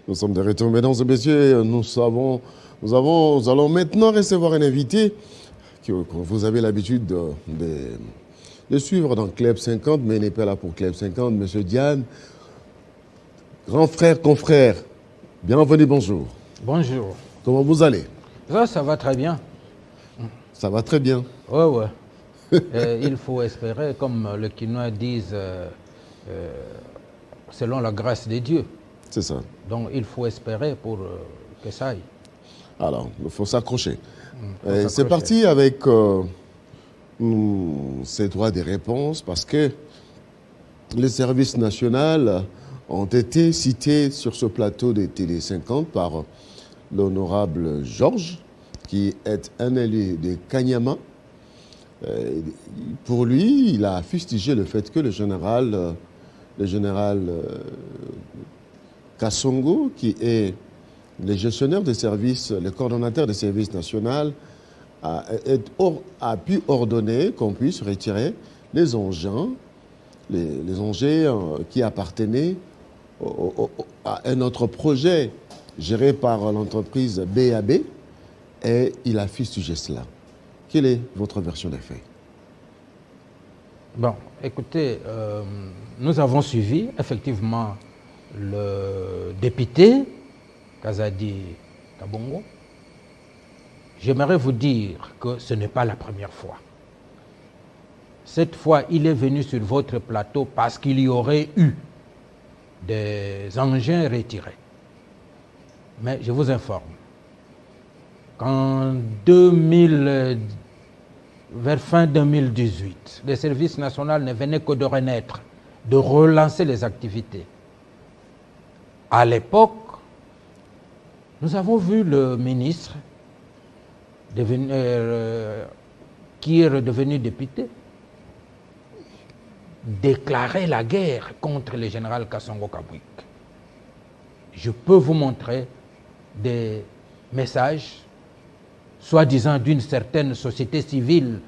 Nous sommes de retour, mesdames et messieurs. Nous allons maintenant recevoir un invité que vous avez l'habitude de suivre dans Club 50, mais il n'est pas là pour Club 50. Monsieur Diane, grand frère, confrère, bienvenue, bonjour. Bonjour. Comment vous allez? Ça va très bien. Ça va très bien. Ouais. Il faut espérer, comme les Quinois disent, selon la grâce de Dieu. C'est ça. Donc il faut espérer pour que ça aille. Alors, il faut s'accrocher. C'est parti avec ces droits des réponses parce que les services nationaux ont été cités sur ce plateau de Télé 50 par l'honorable Georges, qui est un élu de Kanyama. Pour lui, il a fustigé le fait que le général Kassongo, qui est le gestionnaire des services, le coordonnateur des services nationaux, a pu ordonner qu'on puisse retirer les engins, qui appartenaient à un autre projet géré par l'entreprise BAB, et il a fustigé cela. Quelle est votre version des faits? Bon, écoutez, nous avons suivi effectivement le député Kazadi Kabongo. J'aimerais vous dire que ce n'est pas la première fois. Cette fois, il est venu sur votre plateau parce qu'il y aurait eu des engins retirés. Mais je vous informe qu'en vers fin 2018, le service national ne venait que de renaître, de relancer les activités. À l'époque, nous avons vu le ministre qui est redevenu député déclarer la guerre contre le général Kassongo Kabwik. Je peux vous montrer des messages soi-disant d'une certaine société civile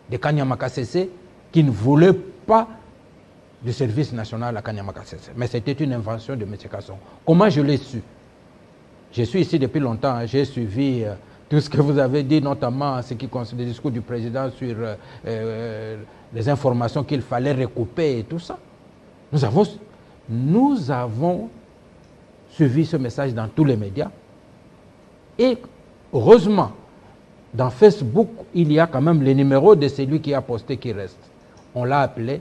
de Kanyama-Kasese qui ne voulait pas du service national à Kanyama-Kasese. Mais c'était une invention de M. Kassongo. Comment je l'ai su? Je suis ici depuis longtemps, hein. J'ai suivi tout ce que vous avez dit, notamment ce qui concerne le discours du président sur les informations qu'il fallait recouper et tout ça. Nous avons suivi ce message dans tous les médias. Et heureusement, dans Facebook, il y a quand même le numéro de celui qui a posté qui reste. On l'a appelé.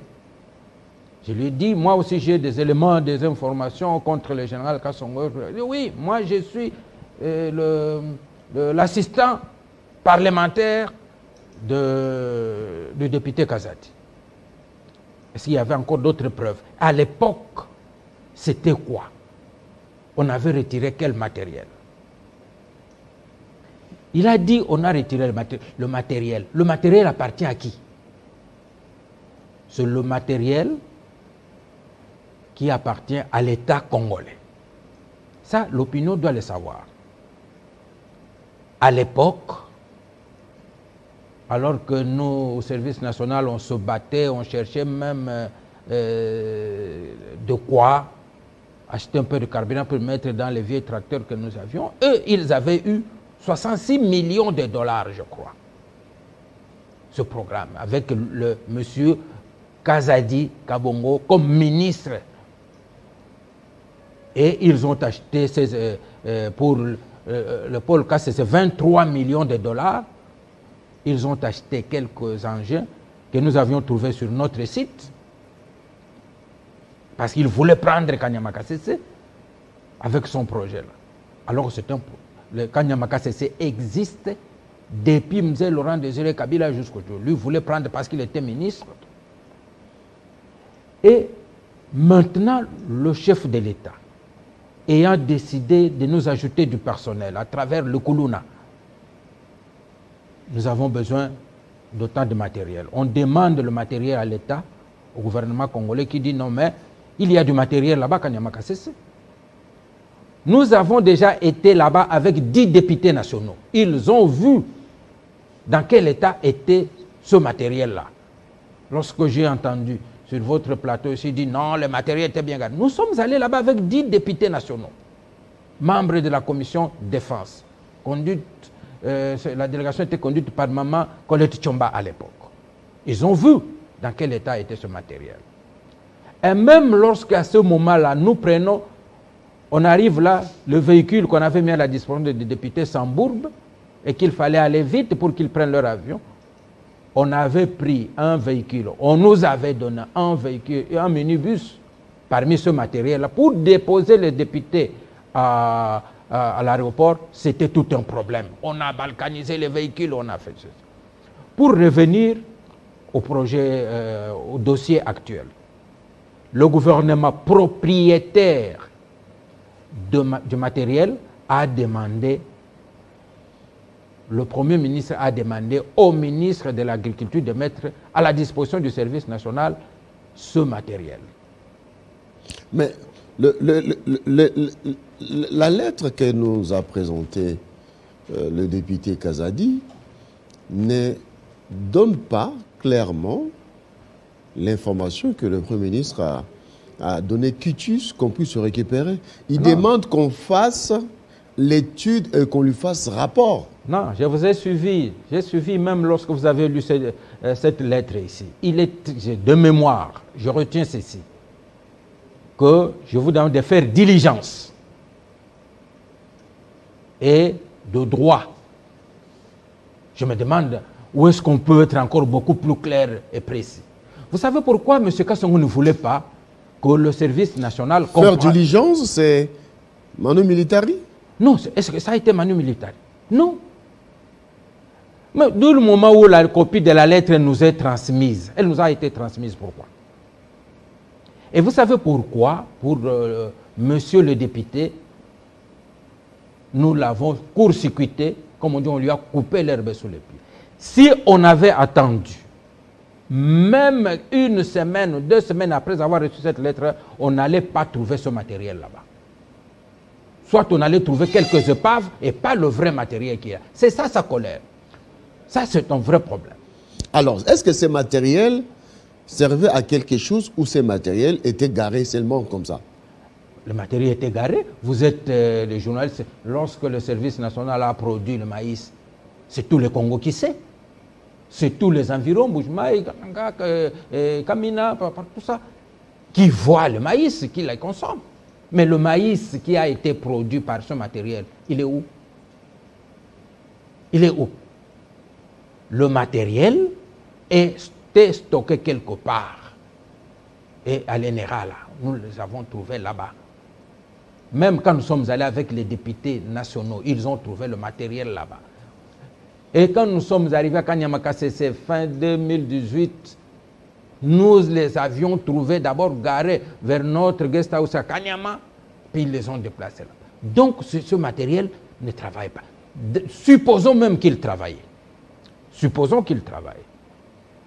Je lui ai dit, moi aussi j'ai des éléments, des informations contre le général Kassongo. Oui, moi je suis l'assistant parlementaire du député Kazadi. Est-ce qu'il y avait encore d'autres preuves? À l'époque, c'était quoi? On avait retiré quel matériel? Il a dit on a retiré le matériel. Le matériel appartient à qui? C'est le matériel qui appartient à l'État congolais. Ça, l'opinion doit le savoir. À l'époque, alors que nous, au service national, on se battait, on cherchait même de quoi acheter un peu de carburant pour mettre dans les vieux tracteurs que nous avions, eux, ils avaient eu 66 millions de dollars, je crois, ce programme, avec le monsieur Kazadi Kabongo comme ministre. Et ils ont acheté pour le pôle Kassé, c'est 23 millions de dollars. Ils ont acheté quelques engins que nous avions trouvés sur notre site parce qu'ils voulaient prendre Kanyama-Kasese avec son projet-là. Alors c'est le Kanyama-Kasese existe depuis M. Laurent Désiré Kabila jusqu'aujourd'hui. Lui voulait prendre parce qu'il était ministre. Et maintenant, le chef de l'État, ayant décidé de nous ajouter du personnel à travers le Koulouna, nous avons besoin d'autant de matériel. On demande le matériel à l'État, au gouvernement congolais, qui dit non, mais il y a du matériel là-bas, Kanyama-Kasese. Nous avons déjà été là-bas avec 10 députés nationaux. Ils ont vu dans quel état était ce matériel-là. Lorsque j'ai entendu sur votre plateau ici, dit non, le matériel était bien gardé. Nous sommes allés là-bas avec 10 députés nationaux, membres de la commission défense. La délégation était conduite par Maman Colette Tchomba à l'époque. Ils ont vu dans quel état était ce matériel. Et même lorsqu'à ce moment-là, nous prenons, on arrive là, le véhicule qu'on avait mis à la disposition des députés s'embourbe et qu'il fallait aller vite pour qu'ils prennent leur avion. On avait pris un véhicule, on nous avait donné un véhicule, un minibus parmi ce matériel-là pour déposer les députés à l'aéroport. C'était tout un problème. On a balkanisé les véhicules, on a fait ça. Pour revenir au projet, au dossier actuel, le gouvernement propriétaire du matériel a demandé, le Premier ministre a demandé au ministre de l'Agriculture de mettre à la disposition du service national ce matériel. Mais la lettre que nous a présentée le député Kazadi ne donne pas clairement l'information que le Premier ministre a donné quitus qu'on puisse se récupérer. Il demande qu'on fasse l'étude et qu'on lui fasse rapport. Non, je vous ai suivi. J'ai suivi même lorsque vous avez lu cette lettre ici. Il est de mémoire, je retiens ceci, que je vous demande de faire diligence et de droit. Je me demande où est-ce qu'on peut être encore beaucoup plus clair et précis. Vous savez pourquoi M. Kassongo ne voulait pas que le service national... Faire diligence, c'est Manu Militari? Non, est-ce que ça a été Manu Militari? Non. Mais dès le moment où la copie de la lettre nous est transmise, elle nous a été transmise pourquoi? Et vous savez pourquoi? Pour monsieur le député, nous l'avons court-circuité, comme on dit, on lui a coupé l'herbe sous les pieds. Si on avait attendu, même une semaine, 2 semaines après avoir reçu cette lettre, on n'allait pas trouver ce matériel là-bas. Soit on allait trouver quelques épaves et pas le vrai matériel qu'il y a. C'est ça sa colère. Ça, c'est un vrai problème. Alors, est-ce que ces matériels servaient à quelque chose ou ces matériels étaient garés seulement comme ça? Le matériel était garé. Vous êtes les journalistes. Lorsque le service national a produit le maïs, c'est tout le Congo qui sait. C'est tous les environs, Boujmaï, Kamina, tout ça, qui voient le maïs, qui le consomment. Mais le maïs qui a été produit par ce matériel, il est où? Il est où? Le matériel est stocké quelque part. Et à l'ENERA, là, nous les avons trouvés là-bas. Même quand nous sommes allés avec les députés nationaux, ils ont trouvé le matériel là-bas. Et quand nous sommes arrivés à Kanyamaka, c'est fin 2018, nous les avions trouvés d'abord garés vers notre guest house à Kanyama, puis ils les ont déplacés là. Donc ce matériel ne travaille pas. Supposons même qu'il travaillait. Supposons qu'il travaille.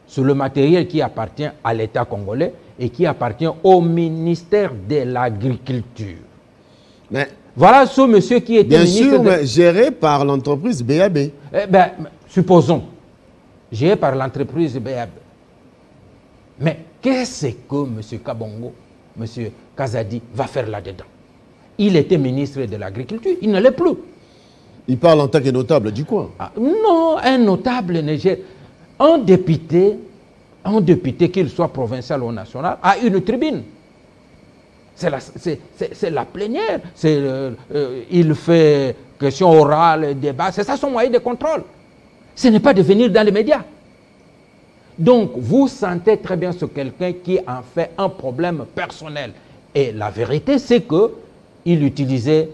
C'est le matériel qui appartient à l'État congolais et qui appartient au ministère de l'Agriculture. Mais voilà ce monsieur qui était bien ministre... sûr, mais géré par l'entreprise BAB. Eh bien, supposons, géré par l'entreprise BAB. Mais qu'est-ce que M. Kabongo, M. Kazadi va faire là-dedans? Il était ministre de l'Agriculture, il ne l'est plus. Il parle en tant que notable du coin. Ah, non, un notable ne gère... Un député, qu'il soit provincial ou national, a une tribune. C'est la plénière. Il fait question orale, débat. C'est ça son moyen de contrôle. Ce n'est pas de venir dans les médias. Donc, vous sentez très bien ce quelqu'un qui en fait un problème personnel. Et la vérité, c'est qu'il utilisait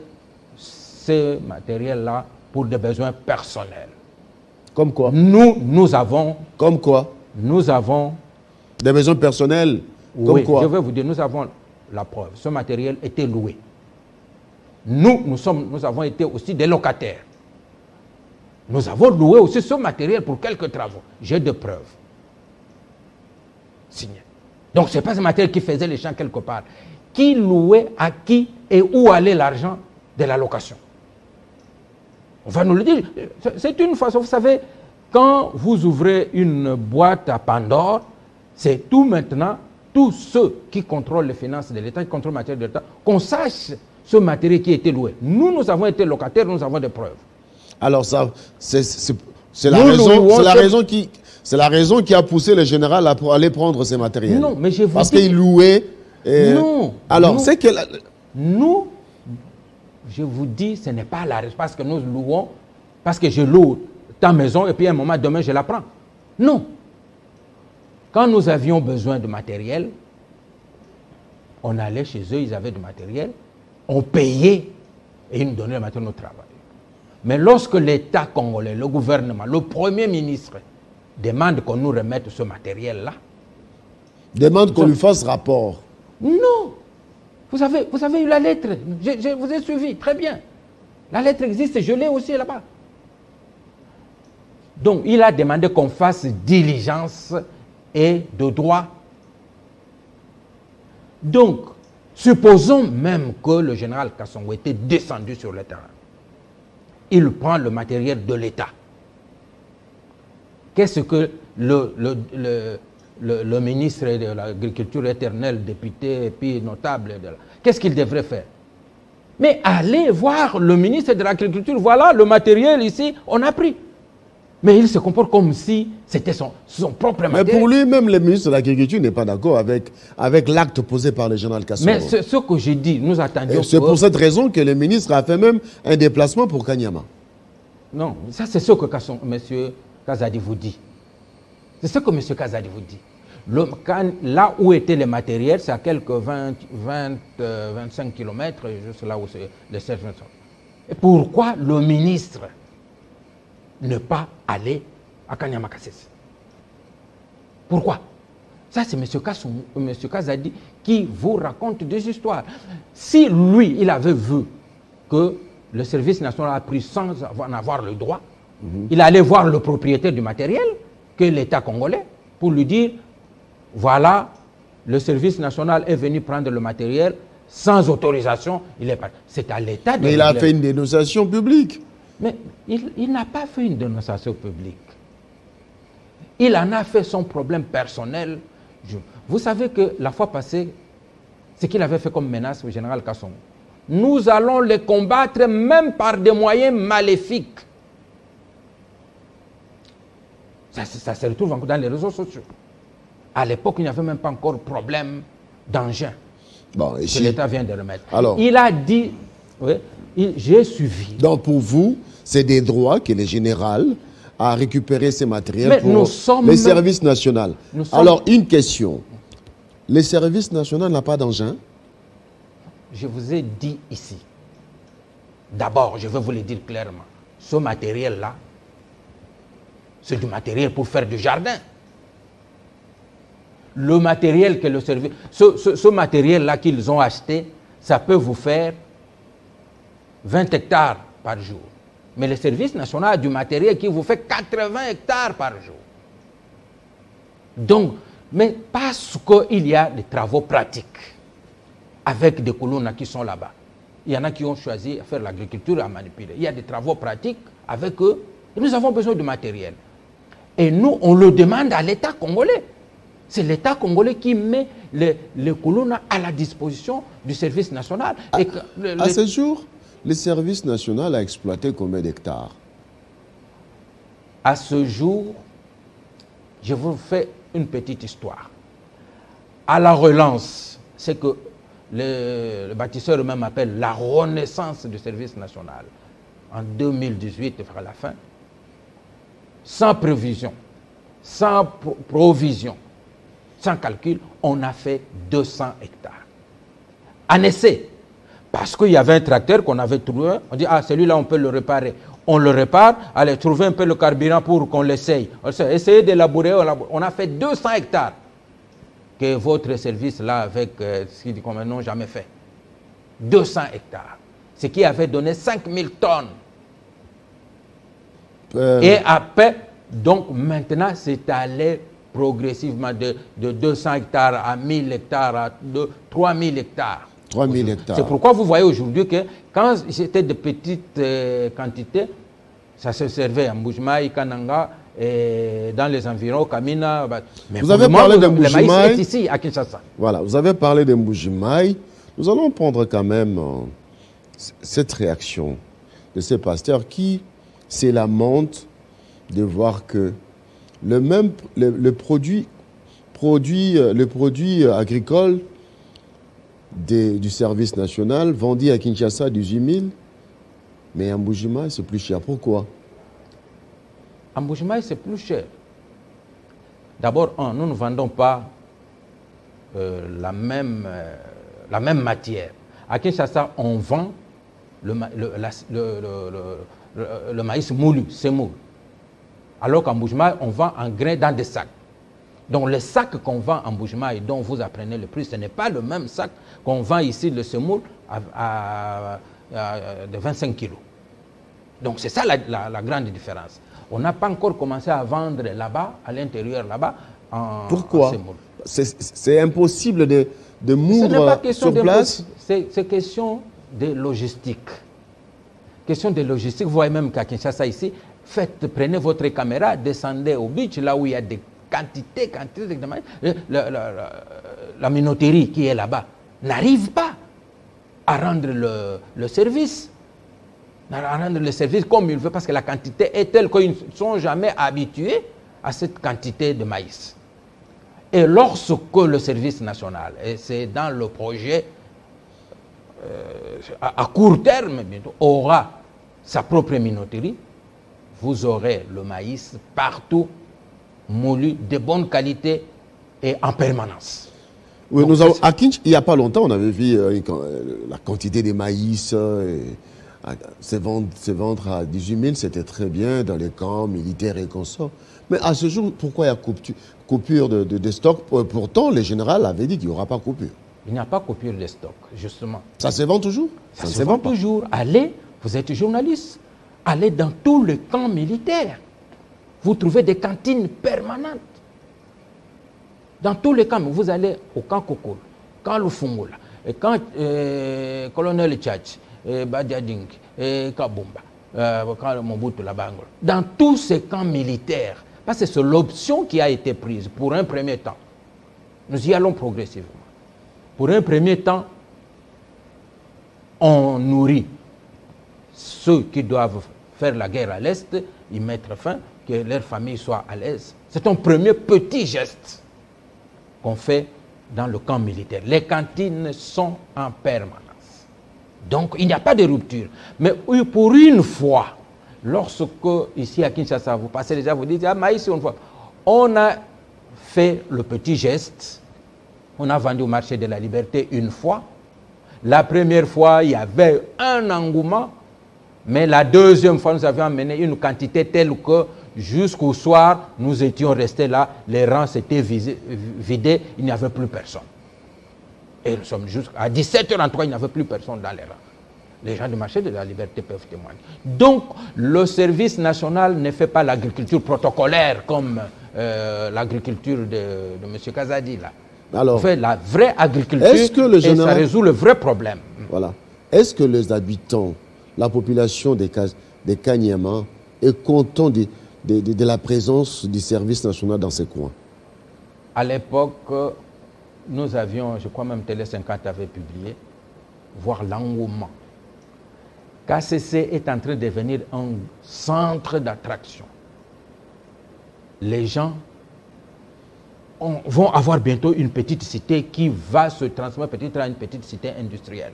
ce matériel-là pour des besoins personnels. Comme quoi? Nous avons... Comme quoi? Nous avons... Des besoins personnels? Comme oui, quoi? je vais vous dire, nous avons la preuve. Ce matériel était loué. Nous avons été aussi des locataires. Nous avons loué aussi ce matériel pour quelques travaux. J'ai des preuves. Signé. Donc, ce n'est pas ce matériel qui faisait les champs quelque part. Qui louait, à qui et où allait l'argent de la location? On va nous le dire. C'est une façon, vous savez, quand vous ouvrez une boîte à Pandore, c'est tout maintenant tous ceux qui contrôlent les finances de l'État, qui contrôlent le matériel de l'État, qu'on sache ce matériel qui a été loué. Nous avons été locataires, nous avons des preuves. Alors ça, c'est la raison qui a poussé le général à aller prendre ces matériels. Non, mais je vous parce dis... qu'il louait... Non. Alors, c'est que... Nous, je vous dis, ce n'est pas la raison. Parce que nous louons, parce que je loue ta maison et puis à un moment, demain, je la prends. Non. Quand nous avions besoin de matériel, on allait chez eux, ils avaient du matériel, on payait et ils nous donnaient le matériel au travail. Mais lorsque l'État congolais, le gouvernement, le Premier ministre demande qu'on nous remette ce matériel-là, demande qu'on lui fasse rapport. Non. Vous avez eu la lettre. Je vous ai suivi, très bien. La lettre existe, je l'ai aussi là-bas. Donc, il a demandé qu'on fasse diligence et de droit. Donc, supposons même que le général Kassongo était descendu sur le terrain. Il prend le matériel de l'État. Qu'est-ce que le ministre de l'Agriculture éternel, député et puis notable, qu'est-ce qu'il devrait faire? Mais allez voir le ministre de l'Agriculture, voilà le matériel ici, on a pris. Mais il se comporte comme si c'était son propre matériel. Mais pour lui, même le ministre de l'Agriculture n'est pas d'accord avec l'acte posé par le général Kassongo. Mais ce que j'ai dit, nous attendions... C'est pour cette raison que le ministre a fait même un déplacement pour Kanyama. Non, ça c'est ce que M. Kazadi vous dit. C'est ce que M. Kazadi vous dit. Là où était le matériel, c'est à quelques 25 km, juste là où c'est le siège. Et pourquoi le ministre ne pas aller à Kanyama Kasese? Pourquoi? Ça, c'est M. Kazadi qui vous raconte des histoires. Si lui, il avait vu que le service national a pris sans en avoir le droit, il allait voir le propriétaire du matériel, que l'État congolais, pour lui dire, voilà, le service national est venu prendre le matériel sans autorisation. C'est à l'État de... Mais il a fait une dénonciation publique. Mais il n'a pas fait une dénonciation publique. Il en a fait son problème personnel. Vous savez que la fois passée, ce qu'il avait fait comme menace au général Kassongo, nous allons les combattre même par des moyens maléfiques. Ça se retrouve encore dans les réseaux sociaux. À l'époque, il n'y avait même pas encore problème d'engin que l'État vient de remettre. Alors, il a dit, oui, j'ai suivi. Donc pour vous, c'est des droits que le général a récupéré ces matériels pour les services nationaux. Alors, une question. Les services nationaux n'ont pas d'engin? Je vous ai dit ici. D'abord, je vais vous le dire clairement. Ce matériel-là, c'est du matériel pour faire du jardin. Le matériel que le service... Ce matériel-là qu'ils ont acheté, ça peut vous faire 20 hectares par jour. Mais le service national a du matériel qui vous fait 80 hectares par jour. Donc, mais parce qu'il y a des travaux pratiques avec des colonnes qui sont là-bas. Il y en a qui ont choisi de faire l'agriculture et à manipuler. Il y a des travaux pratiques avec eux. Et nous avons besoin de matériel. Et nous, on le demande à l'État congolais. C'est l'État congolais qui met les colonnes à la disposition du service national. À ce jour, le service national a exploité combien d'hectares? À ce jour, je vous fais une petite histoire. À la relance, c'est que le bâtisseur même appelle la renaissance du service national. En 2018, vers la fin, sans prévision, sans provision, sans calcul, on a fait 200 hectares. En essai. Parce qu'il y avait un tracteur qu'on avait trouvé, on dit, ah, celui-là, on peut le réparer. On le répare, allez, trouver un peu le carburant pour qu'on l'essaye. Essayez d'élaborer, on a fait 200 hectares que votre service, là, avec ce qu'ils n'ont jamais fait. 200 hectares. Ce qui avait donné 5000 tonnes. Et après, donc maintenant, c'est allé progressivement de 200 hectares à 1000 hectares, à 3000 hectares. 3000 hectares. C'est pourquoi vous voyez aujourd'hui que quand c'était de petites quantités, ça se servait à Mboujmaï, Kananga et dans les environs, Kamina. Mais vous avez parlé de le maïs Mbujimaï. est ici, à Kinshasa. Voilà, vous avez parlé de Mbujimaï. Nous allons prendre quand même cette réaction de ces pasteurs qui se lamentent de voir que le produit agricole du service national vendu à Kinshasa 18 000, mais à Mbujimaï c'est plus cher. Pourquoi? À Mbujimaï, c'est plus cher. D'abord, nous ne vendons pas la même matière. À Kinshasa, on vend le maïs moulu, semoule. Alors qu'en Mbujimaï, on vend en grains dans des sacs. Donc le sac qu'on vend en Mbujimaï, dont vous apprenez le prix, ce n'est pas le même sac qu'on vend ici, le semoule, de 25 kilos. Donc c'est ça la grande différence. On n'a pas encore commencé à vendre là-bas, à l'intérieur là-bas, en Pourquoi? semoule. C'est impossible de moudre Ce n'est pas question sur place. c'est question de logistique. Question de logistique. Vous voyez même qu'à Kinshasa ici, prenez votre caméra, descendez au beach, là où il y a des quantités de maïs. La minoterie qui est là-bas n'arrive pas à rendre le service. À rendre le service comme il veut, parce que la quantité est telle qu'ils ne sont jamais habitués à cette quantité de maïs. Et lorsque le service national, et c'est dans le projet à court terme, bientôt, aura sa propre minoterie, vous aurez le maïs partout, moulu, de bonne qualité et en permanence. Oui, Donc, à Kinshasa, il n'y a pas longtemps, on avait vu la quantité de maïs se vendre à 18 000, c'était très bien dans les camps militaires et consorts. Mais à ce jour, pourquoi il y a coupure de stock? Pourtant, les généraux avaient dit qu'il n'y aura pas coupure. Il n'y a pas coupure de stock, justement. Ça se vend toujours? Ça se vend toujours. Allez, vous êtes journaliste, allez dans tous les camps militaires. Vous trouvez des cantines permanentes. Dans tous les camps, vous allez au camp Kokol, camp Lufungula, camp Colonel Tchatch, Badiading, Kabumba, camp Mobutu Labango. Dans tous ces camps militaires, parce que c'est l'option qui a été prise pour un premier temps. Nous y allons progressivement. Pour un premier temps, on nourrit ceux qui doivent faire la guerre à l'Est, y mettre fin, que leur famille soit à l'aise. C'est un premier petit geste qu'on fait dans le camp militaire. Les cantines sont en permanence. Donc, il n'y a pas de rupture. Mais pour une fois, lorsque, ici à Kinshasa, vous passez déjà, vous dites, ah, maïs, une fois, on a fait le petit geste. On a vendu au marché de la liberté une fois. La première fois, il y avait un engouement. Mais la deuxième fois, nous avions amené une quantité telle que jusqu'au soir, nous étions restés là. Les rangs s'étaient vidés. Il n'y avait plus personne. Et nous sommes jusqu'à 17h en tout cas, il n'y avait plus personne dans les rangs. Les gens du marché de la liberté peuvent témoigner. Donc, le service national ne fait pas l'agriculture protocolaire comme l'agriculture de M. Kazadi là. Alors, on fait la vraie agriculture et ça résout le vrai problème. Voilà. Est-ce que les habitants, la population des Kanyama est content de la présence du service national dans ces coins? À l'époque, nous avions, je crois même Télé 50 avait publié, voir l'engouement. KCC est en train de devenir un centre d'attraction. Les gens vont avoir bientôt une petite cité qui va se transformer peut-être en une petite cité industrielle.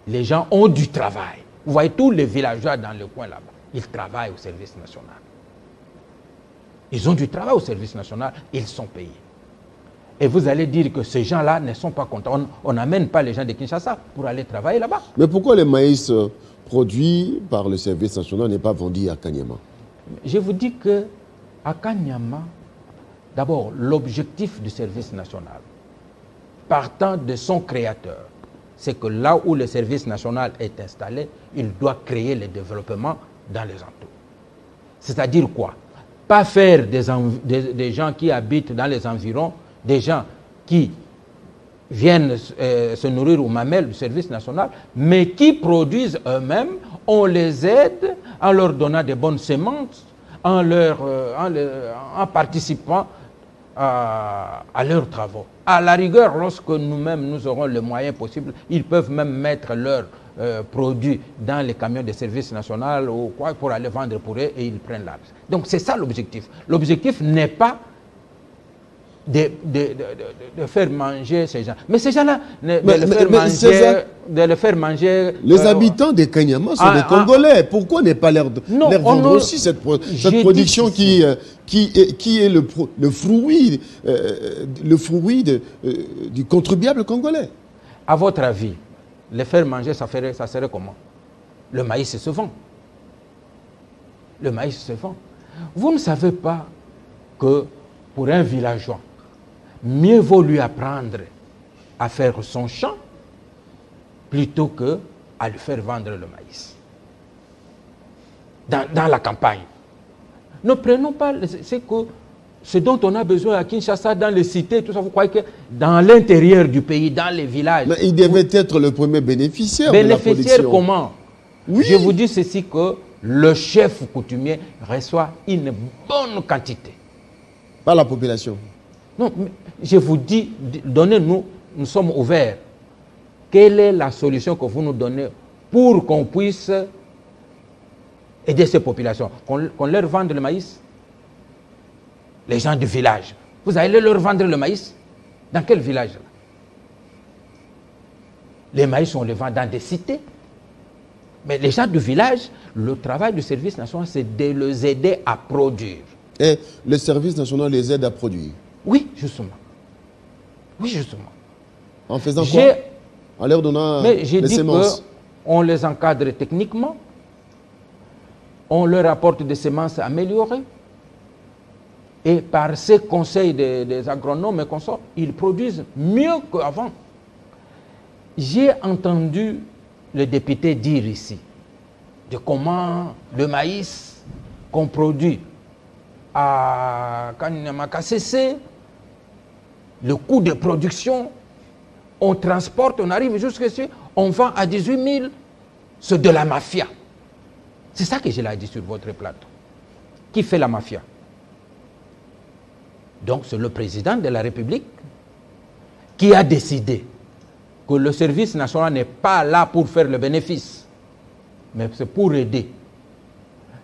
Les gens ont du travail. Vous voyez tous les villageois dans le coin là-bas, ils travaillent au service national. Ils ont du travail au service national, ils sont payés. Et vous allez dire que ces gens-là ne sont pas contents. On n'amène pas les gens de Kinshasa pour aller travailler là-bas. Mais pourquoi le maïs produit par le service national n'est pas vendu à Kanyama? Je vous dis que à Kanyama, d'abord, l'objectif du service national, partant de son créateur, c'est que là où le service national est installé, il doit créer le développement dans les entours. C'est-à-dire quoi? Pas faire des gens qui habitent dans les environs, des gens qui viennent se nourrir aux mamelles du service national, mais qui produisent eux-mêmes, on les aide en leur donnant des bonnes semences, en participant à leurs travaux. À la rigueur, lorsque nous-mêmes nous aurons les moyens possibles, ils peuvent même mettre leurs produits dans les camions de service national ou quoi pour aller vendre pour eux et ils prennent l'argent. Donc c'est ça l'objectif. L'objectif n'est pas de faire manger ces gens. Mais ces gens-là, de les faire manger... Les habitants des Kanyama sont des Congolais. Pourquoi ne pas leur vendre aussi cette production qui est le fruit du contribuable congolais? À votre avis, les faire manger, ça serait comment? Le maïs se vend. Le maïs se vend. Vous ne savez pas que pour un villageois, mieux vaut lui apprendre à faire son champ plutôt qu'à lui faire vendre le maïs. Dans la campagne. Ne prenons pas ce dont on a besoin à Kinshasa, dans les cités, tout ça. Vous croyez que dans l'intérieur du pays, dans les villages... Mais il devait être le premier bénéficiaire de la production. Bénéficiaire comment? Oui. Je vous dis ceci, que le chef coutumier reçoit une bonne quantité. Pas la population. Non, mais je vous dis, donnez-nous, nous sommes ouverts. Quelle est la solution que vous nous donnez pour qu'on puisse aider ces populations? Qu'on leur vende le maïs? Les gens du village. Vous allez leur vendre le maïs? Dans quel village? Les maïs, on les vend dans des cités. Mais les gens du village, le travail du service national, c'est de les aider à produire. Et le service national les aide à produire? Oui, justement. Oui, justement. En faisant quoi? En leur donnant les semences? On les encadre techniquement. On leur apporte des semences améliorées. Et par ces conseils des agronomes et consorts, ils produisent mieux qu'avant. J'ai entendu le député dire ici de comment le maïs qu'on produit à Kanyama-KCC, le coût de production, on transporte, on arrive jusqu'ici, on vend à 18 000, c'est de la mafia. C'est ça que je l'ai dit sur votre plateau. Qui fait la mafia? Donc c'est le président de la République qui a décidé que le service national n'est pas là pour faire le bénéfice, mais c'est pour aider.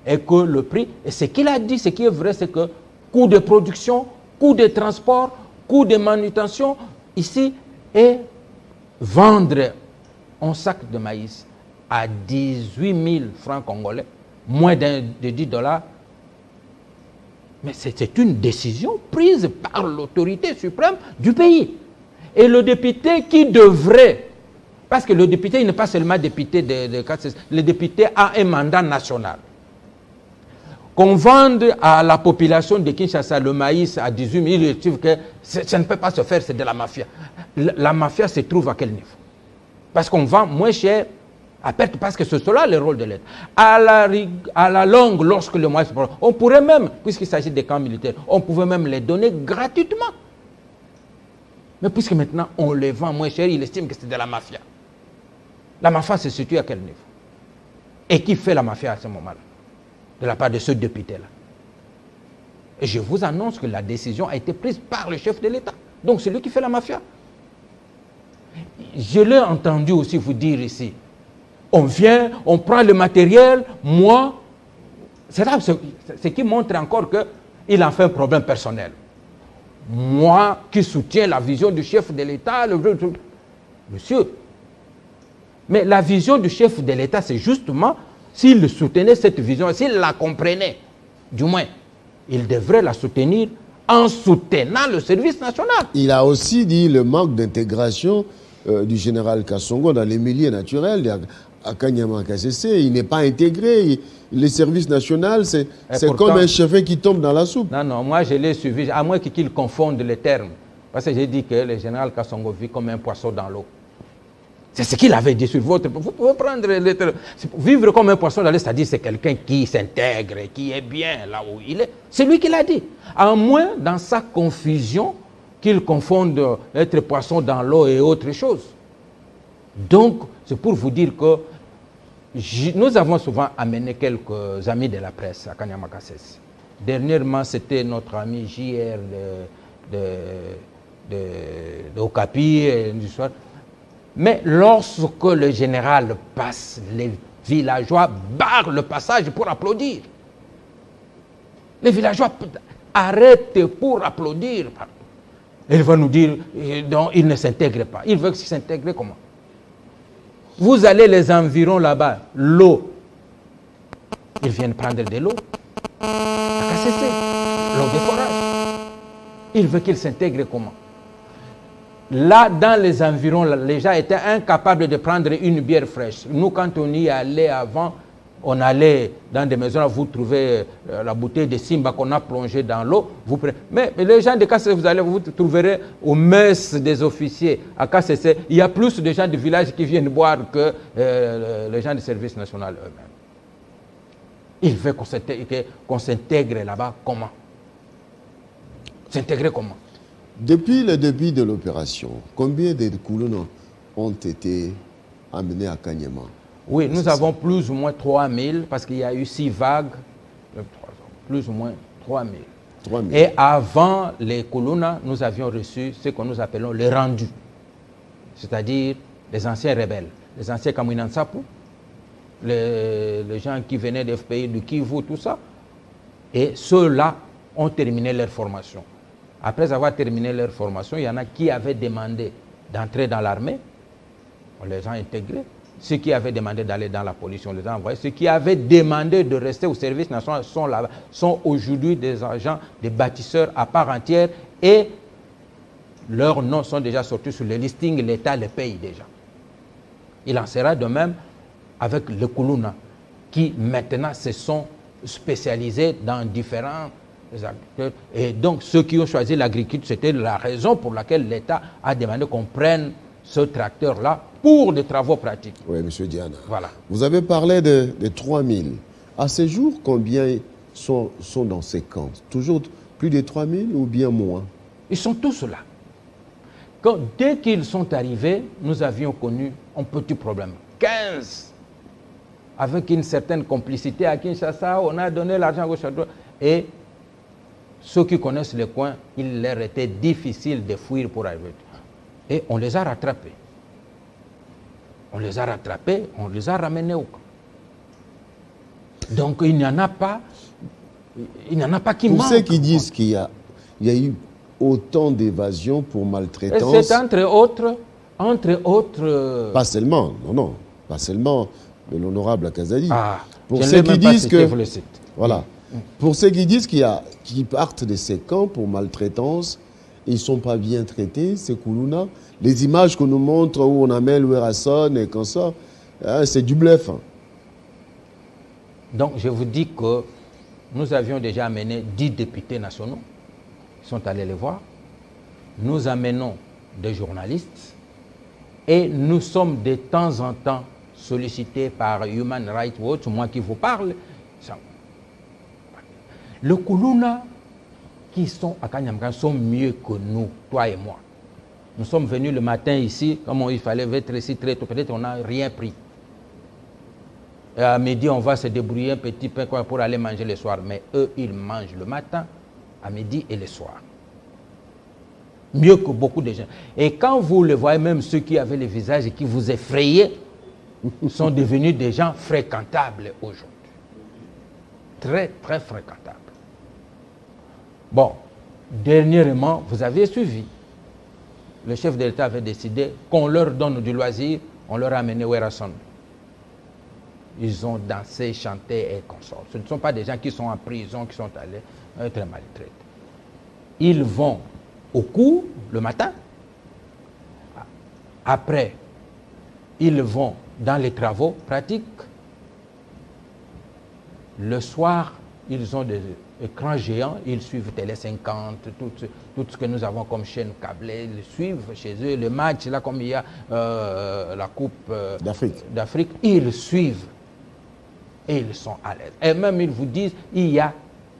Et que le prix, et ce qu'il a dit, ce qui est vrai, c'est que coût de production, coût de transport, coût de manutention, ici, et vendre un sac de maïs à 18 000 francs congolais, moins de 10 $, mais c'est une décision prise par l'autorité suprême du pays. Et le député qui devrait, parce que le député, il n'est pas seulement député de KCC, le député a un mandat national. Qu'on vende à la population de Kinshasa le maïs à 18 000, il trouve que ça ne peut pas se faire, c'est de la mafia. La mafia se trouve à quel niveau? Parce qu'on vend moins cher à perte, parce que c'est cela le rôle de l'État. À la longue, lorsque le maïs, on pourrait même, puisqu'il s'agit des camps militaires, on pouvait même les donner gratuitement. Mais puisque maintenant on les vend moins cher, il estime que c'est de la mafia. La mafia se situe à quel niveau? Et qui fait la mafia à ce moment-là? De la part de ce député-là. Et je vous annonce que la décision a été prise par le chef de l'État. Donc c'est lui qui fait la mafia. Je l'ai entendu aussi vous dire ici, on vient, on prend le matériel, moi, c'est là ce qui montre encore qu'il en fait un problème personnel. Moi qui soutiens la vision du chef de l'État, monsieur, mais la vision du chef de l'État, c'est justement, s'il soutenait cette vision, s'il la comprenait, du moins, il devrait la soutenir en soutenant le service national. Il a aussi dit le manque d'intégration du général Kassongo dans les milieux naturels. À Kanyama-KCC, il n'est pas intégré. Le service national, c'est comme un chef qui tombe dans la soupe. Non, non, moi je l'ai suivi, à moins qu'il confonde les termes. Parce que j'ai dit que le général Kassongo vit comme un poisson dans l'eau. C'est ce qu'il avait dit sur votre... Vous pouvez prendre les termes. Vivre comme un poisson dans l'eau, c'est-à-dire c'est quelqu'un qui s'intègre, qui est bien là où il est. C'est lui qui l'a dit. À moins, dans sa confusion, qu'ils confondent être poisson dans l'eau et autre chose. Donc, c'est pour vous dire que nous avons souvent amené quelques amis de la presse à Kanyama-Kasese. Dernièrement, c'était notre ami JR de Okapi et du soir. Mais lorsque le général passe, les villageois barrent le passage pour applaudir. Les villageois arrêtent pour applaudir. Il va nous dire qu'il ne s'intègre pas. Il veut s'intégrer comment? Vous allez les environs là-bas, l'eau. Ils viennent prendre de l'eau. À Kasese, l'eau des forages. Il veut qu'ils s'intègrent comment? Là, dans les environs, les gens étaient incapables de prendre une bière fraîche. Nous, quand on y allait avant, on allait dans des maisons, vous trouvez la bouteille de Simba qu'on a plongée dans l'eau. Mais les gens de Kasese, vous trouverez aux messes des officiers à Kasese, il y a plus de gens du village qui viennent boire que les gens du service national eux-mêmes. Il veut qu'on s'intègre là-bas. Comment? S'intégrer comment? Depuis le début de l'opération, combien de Koulouna ont été amenés à Kanyama? Oui, nous avons plus ou moins 3000 parce qu'il y a eu 6 vagues, plus ou moins 3000. 3000. Et avant les Koulouna, nous avions reçu ce que nous appelons les rendus, c'est-à-dire les anciens rebelles, les anciens Kamwinansapu, les gens qui venaient des pays du Kivu, tout ça. Et ceux-là ont terminé leur formation. Après avoir terminé leur formation, il y en a qui avaient demandé d'entrer dans l'armée, on les a intégrés. Ceux qui avaient demandé d'aller dans la police, on les a envoyés. Ceux qui avaient demandé de rester au service national sont là, sont aujourd'hui des agents, des bâtisseurs à part entière et leurs noms sont déjà sortis sur le listing, l'État les paye déjà. Il en sera de même avec le Koulouna, qui maintenant se sont spécialisés dans différents acteurs. Et donc ceux qui ont choisi l'agriculture, c'était la raison pour laquelle l'État a demandé qu'on prenne ce tracteur-là pour des travaux pratiques. Oui, M. Diana. Voilà. Vous avez parlé de 3000. À ce jour, combien sont dans ces camps? Toujours plus de 3000 ou bien moins? Ils sont tous là. Dès qu'ils sont arrivés, nous avions connu un petit problème. 15. Avec une certaine complicité à Kinshasa, on a donné l'argent à gauche à droite. Et ceux qui connaissent le coin, il leur était difficile de fuir pour arriver. Et on les a rattrapés. On les a rattrapés, on les a ramenés au camp. Donc il n'y en a pas qui manquent. Pour ceux qui disent qu'il y a eu autant d'évasions pour maltraitance. C'est entre autres. Pas seulement, non, pas seulement de l'honorable Akazali. Ah, pour ceux qui disent que. Voilà. Mm. Pour ceux qui disent qu'ils partent de ces camps pour maltraitance, ils ne sont pas bien traités, ces Koulouna. Les images qu'on nous montre où on amène Werrason et comme ça, c'est du bluff. Hein. Donc je vous dis que nous avions déjà amené 10 députés nationaux. Ils sont allés les voir. Nous amenons des journalistes et nous sommes de temps en temps sollicités par Human Rights Watch, moi qui vous parle. Le Koulouna qui sont à Kanyama sont mieux que nous, toi et moi. Nous sommes venus le matin ici, comme il fallait être ici très tôt, peut-être on n'a rien pris. Et à midi, on va se débrouiller un petit peu pour aller manger le soir. Mais eux, ils mangent le matin, à midi et le soir. Mieux que beaucoup de gens. Et quand vous le voyez, même ceux qui avaient les visages et qui vous effrayaient, sont devenus des gens fréquentables aujourd'hui. Très, très fréquentables. Bon, dernièrement, vous avez suivi. Le chef de l'État avait décidé qu'on leur donne du loisir, on leur a amené Werrason. Ils ont dansé, chanté et consorts. Ce ne sont pas des gens qui sont en prison, qui sont allés très maltraités. Ils vont au cours le matin. Après, ils vont dans les travaux pratiques. Le soir, ils ont des écrans géants, ils suivent Télé 50, tout ce que nous avons comme chaîne câblée, ils suivent chez eux. Le match, là, comme il y a la Coupe d'Afrique, ils suivent. Et ils sont à l'aise. Et même, ils vous disent, il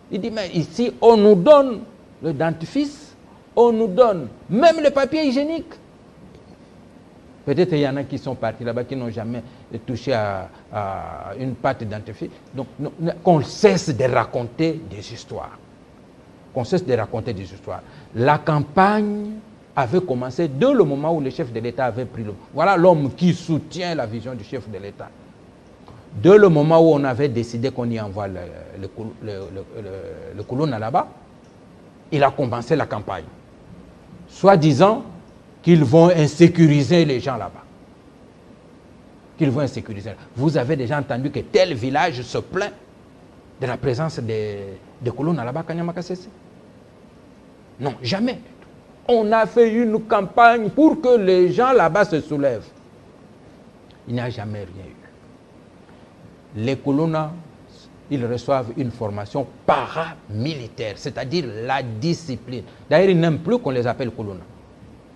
dit, mais ici, on nous donne le dentifrice on nous donne même le papier hygiénique. Peut-être qu'il y en a qui sont partis là-bas, qui n'ont jamais touché à une pâte dentifrice. Donc, qu'on cesse de raconter des histoires. Qu'on cesse de raconter des histoires. La campagne avait commencé dès le moment où le chef de l'État avait pris le... Voilà l'homme qui soutient la vision du chef de l'État. Dès le moment où on avait décidé qu'on y envoie le colonne là-bas, il a commencé la campagne. Soi-disant qu'ils vont insécuriser les gens là-bas. Qu'ils vont insécuriser. Vous avez déjà entendu que tel village se plaint de la présence des colonnes là-bas, Kanyamakasese? Non, jamais. On a fait une campagne pour que les gens là-bas se soulèvent. Il n'y a jamais rien eu. Les colonnes, ils reçoivent une formation paramilitaire, c'est-à-dire la discipline. D'ailleurs, ils n'aiment plus qu'on les appelle colonnes.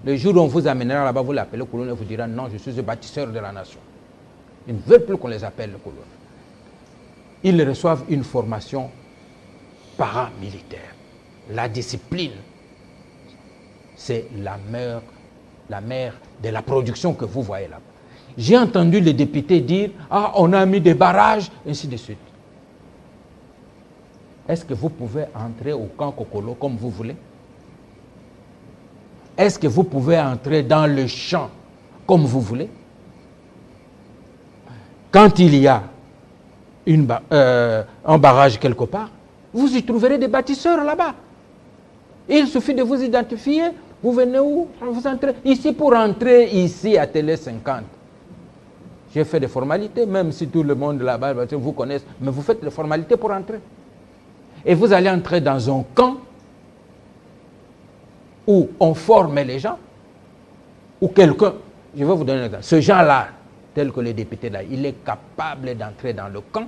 Le jour où on vous amènera là-bas, vous l'appelez colonne, vous dira non, je suis le bâtisseur de la nation. Ils ne veulent plus qu'on les appelle colonne. Ils reçoivent une formation paramilitaire. La discipline, c'est la mère de la production que vous voyez là-bas. J'ai entendu les députés dire « Ah, on a mis des barrages, ainsi de suite. » Est-ce que vous pouvez entrer au camp Kokolo comme vous voulez? Est-ce que vous pouvez entrer dans le champ comme vous voulez? Quand il y a un barrage quelque part, vous y trouverez des bâtisseurs là-bas. Il suffit de vous identifier. Vous venez où? Vous entrez. Ici, pour entrer ici à Télé 50, j'ai fait des formalités, même si tout le monde là-bas vous connaît, mais vous faites des formalités pour entrer. Et vous allez entrer dans un camp où on forme les gens, où quelqu'un, je vais vous donner un exemple, ce genre-là, tel que le député là, il est capable d'entrer dans le camp,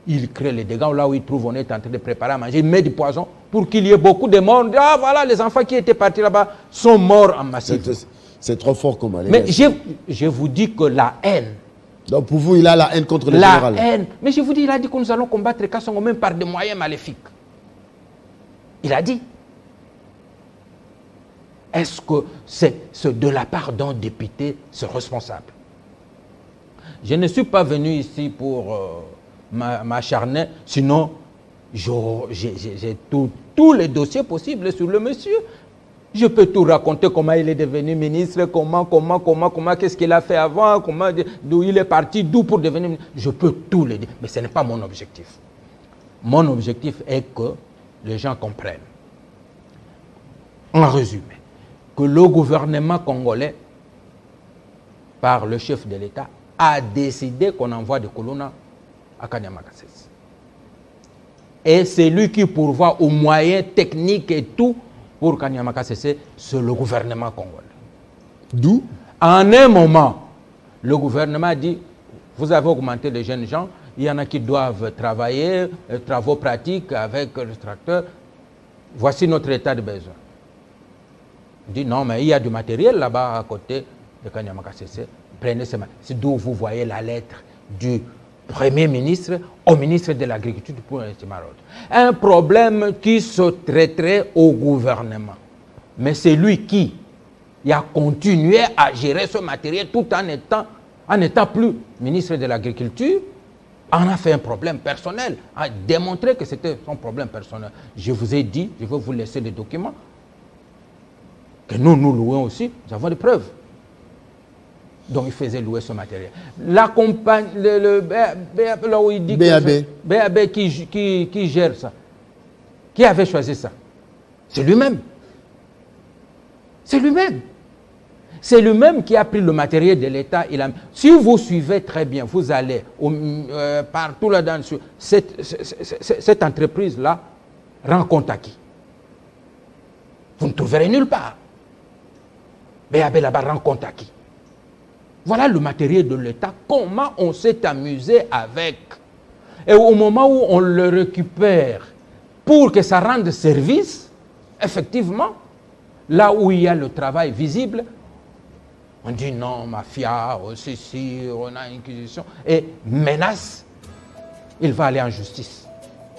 il crée les dégâts, là où il trouve on est en train de préparer à manger, il met du poison pour qu'il y ait beaucoup de morts. Ah voilà, les enfants qui étaient partis là-bas sont morts en massif. C'est trop fort comme allée. Mais je vous dis que la haine. Donc pour vous, il a la haine contre le général. La haine. Mais je vous dis, il a dit que nous allons combattre Kassongo même par des moyens maléfiques. Il a dit. Est-ce que c'est de la part d'un député, ce responsable? Je ne suis pas venu ici pour m'acharner, sinon j'ai tous les dossiers possibles sur le monsieur. Je peux tout raconter, comment il est devenu ministre, comment, qu'est-ce qu'il a fait avant, d'où il est parti, d'où pour devenir ministre. Je peux tout le dire, mais ce n'est pas mon objectif. Mon objectif est que les gens comprennent, en résumé, que le gouvernement congolais, par le chef de l'État, a décidé qu'on envoie des colonnes à Kanyamakasese. Et c'est lui qui pourvoit aux moyens techniques et tout pour Kanyamakasese, c'est le gouvernement congolais. D'où? En un moment, le gouvernement dit, vous avez augmenté les jeunes gens, il y en a qui doivent travailler, travaux pratiques avec le tracteur. Voici notre état de besoin. On dit non, mais il y a du matériel là-bas à côté de Kanyamakasese. Prenez ce matériel. C'est d'où vous voyez la lettre du Premier ministre au ministre de l'Agriculture pour un problème qui se traiterait au gouvernement. Mais c'est lui qui a continué à gérer ce matériel tout en n'étant plus ministre de l'Agriculture, en a fait un problème personnel, a démontré que c'était son problème personnel. Je vous ai dit, je vais vous laisser les documents, que nous louons aussi, nous avons des preuves. Donc il faisait louer ce matériel. La compagnie, là où il dit BAB qui gère ça, qui avait choisi ça? C'est lui-même. C'est lui-même. C'est lui-même qui a pris le matériel de l'État. Si vous suivez très bien, vous allez partout là-dedans, cette entreprise-là rend compte à qui? Vous ne trouverez nulle part. BAB là-bas rend compte à qui? Voilà le matériel de l'État. Comment on s'est amusé avec. Et au moment où on le récupère pour que ça rende service, effectivement, là où il y a le travail visible, on dit non, mafia, ceci, on a inquisition, et menace, il va aller en justice.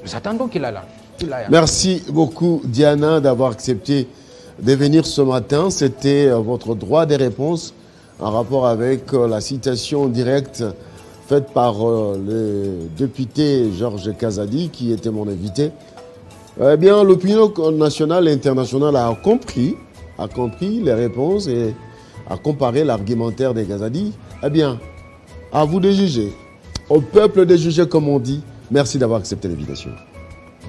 Nous attendons qu'il aille en justice. Merci beaucoup, Diana, d'avoir accepté de venir ce matin. C'était votre droit des réponses en rapport avec la citation directe faite par le député Georges Kazadi, qui était mon invité. Eh bien, l'opinion nationale et internationale a compris les réponses et a comparé l'argumentaire des Kazadi. Eh bien, à vous de juger. Au peuple de juger, comme on dit. Merci d'avoir accepté l'invitation.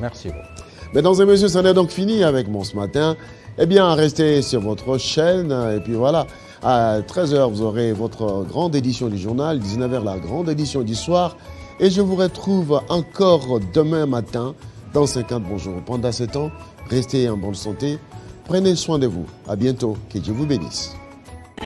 Merci. Mesdames et messieurs, ça n'est donc fini avec moi ce matin. Eh bien, restez sur votre chaîne. Et puis voilà, à 13h, vous aurez votre grande édition du journal. 19h, la grande édition du soir. Et je vous retrouve encore demain matin dans 50 bonjours. Pendant ce temps, restez en bonne santé. Prenez soin de vous. À bientôt. Que Dieu vous bénisse.